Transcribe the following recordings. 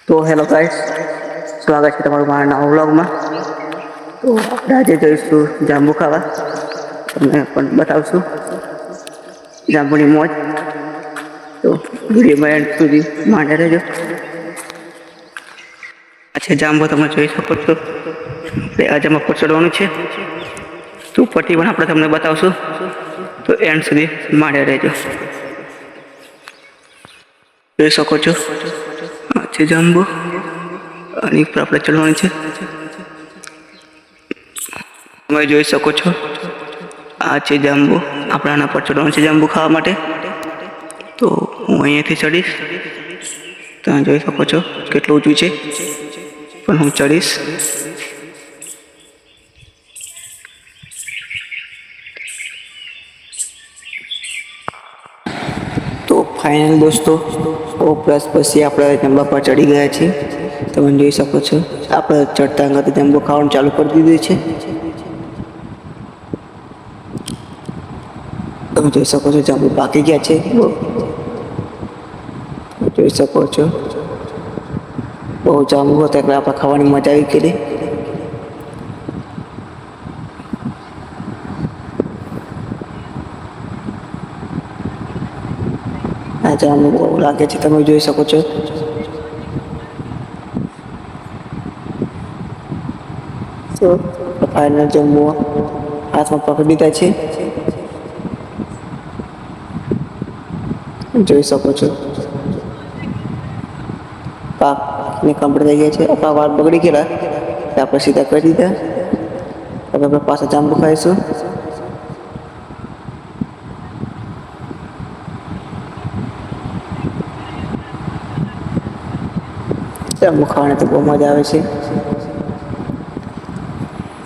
તો hello guys, સ્વાગત છે તમારું મારા નવા વ્લોગમાં. તો આપણે આજે જઈશું જાંબુ ખાવા, તમને પણ બતાવશું જાંબુની મોજ. તો વિડીયોમાં એન્ડ સુધી માંડ્યા રહેજો. અચ્છા, જાંબુ તમે જોઈ શકો છો. આજે અમે ઉપર ચડવાનું છે, તો ઉપરથી પણ આપણે તમને બતાવશું, તો એન્ડ સુધી માંડ્યા રહેજો. જોઈ શકો છો, આ છે જાંબુ, આની ઉપર આપણે ચડવાનું છે. તમે જોઈ શકો છો, આ છે જાંબુ. આપણે આના પર ચડવાનું છે જાંબુ ખાવા માટે. તો હું અહીંયાથી ચડીશ. તમે જોઈ શકો છો કેટલું ઊંચું છે, પણ હું ચડીશ. તો ફાઇનલ દોસ્તો, પ્લસ પછી આપણે જાંબા પર ચડી ગયા છીએ. તમે જોઈ શકો છો, આપણે ચડતા વખતે જાંબુ ખાવાનું ચાલુ કરી દીધું છે. તમે જોઈ શકો છો, જાંબુ પાકી ગયા છે. જોઈ શકો છો, બહુ જાંબુ હતા એટલે આપણે ખાવાની મજા આવી ગયેલી. આ જાંબુ બહુ લાગે છે, તમે જોઈ શકો છો. તો ફાઇનલ જાંબુ હાથમાં પકડી લીધા છે. જોઈ શકો છો, પાક ને કમ્પ્લીટ થઈ ગયા છે. આપણા વાળ બગડી ગયેલા, આપણે સીધા કરી દીધા. હવે આપણે પાછા જાંબુ ખાઈશું. જાંબુ ખાવાની તો બહુ મજા આવે છે.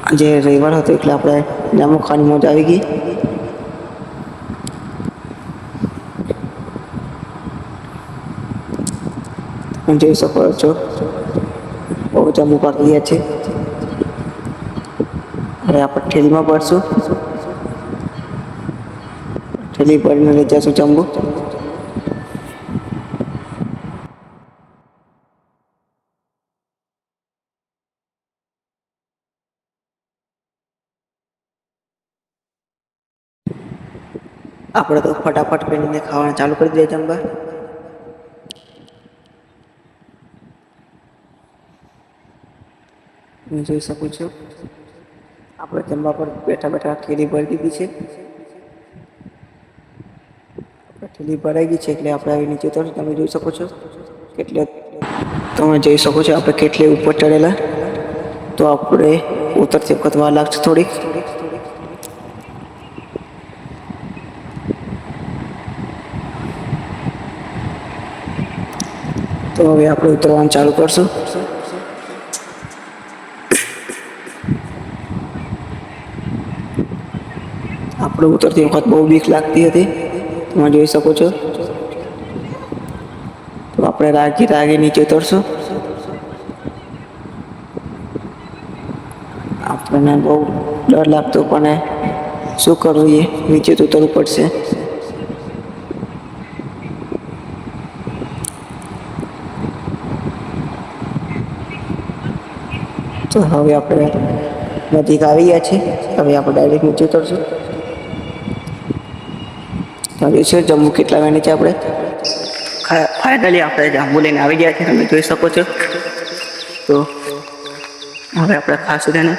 આજે રવિવાર હતો એટલે આપણે જાંબુ ખાવાની મજા આવી ગઈ. જોઈ શકો છો, બહુ જાંબુ પાકી ગયા છે. હવે આપણે ઠેલીમાં ભરશું, ઠેલી ભરીને લઈ જઈશું જાંબુ. આપણે તો ફટાફટ કરીને ખાવાનું ચાલુ કરી દઈએ જાંબા. તમે જોઈ શકો છો, આપણે જમવા પર બેઠા બેઠા ઠેલી ભરી દીધી છે. ઠેલી ભરાઈ ગઈ છે એટલે આપણે આવી નીચે તો તમે જોઈ શકો છો કેટલે. તમે જોઈ શકો છો આપણે કેટલે ઉપર ચડેલા. તો આપણે ઉતરતી વખત વાર લાગશે થોડીક. તો હવે આપણે ઉતરવાનું ચાલુ કરશું. આપણે ઉતરતી વખત બહુ બીક લાગતી હતી, તમે જોઈ શકો છો. તો આપણે રાગે નીચે ઉતરશું. આપણને બહુ ડર લાગતો, પણ શું કરવું, એ નીચે તો ઉતરવું પડશે. તો હવે આપણે નજીક આવી ગયા છીએ. હવે આપણે ડાયરેક્ટ નીચે ઉતરશું. છે જમ્મુ કેટલા વાગે છે. આપણે ફાઇનલી આપણે જાંબુ લઈને આવી ગયા છીએ, તમે જોઈ શકો છો. તો હવે આપણે ખાશું તેને,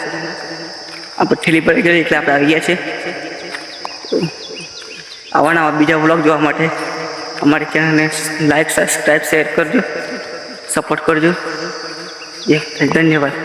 આપણે ઠેલી પડી ગઈ એટલે આપણે આવી ગયા છીએ. આવા બીજા વ્લોગ જોવા માટે અમારી ચેનલને લાઈક, સબસ્ક્રાઈબ, શેર કરજો, સપોર્ટ કરજો. ધન્યવાદ.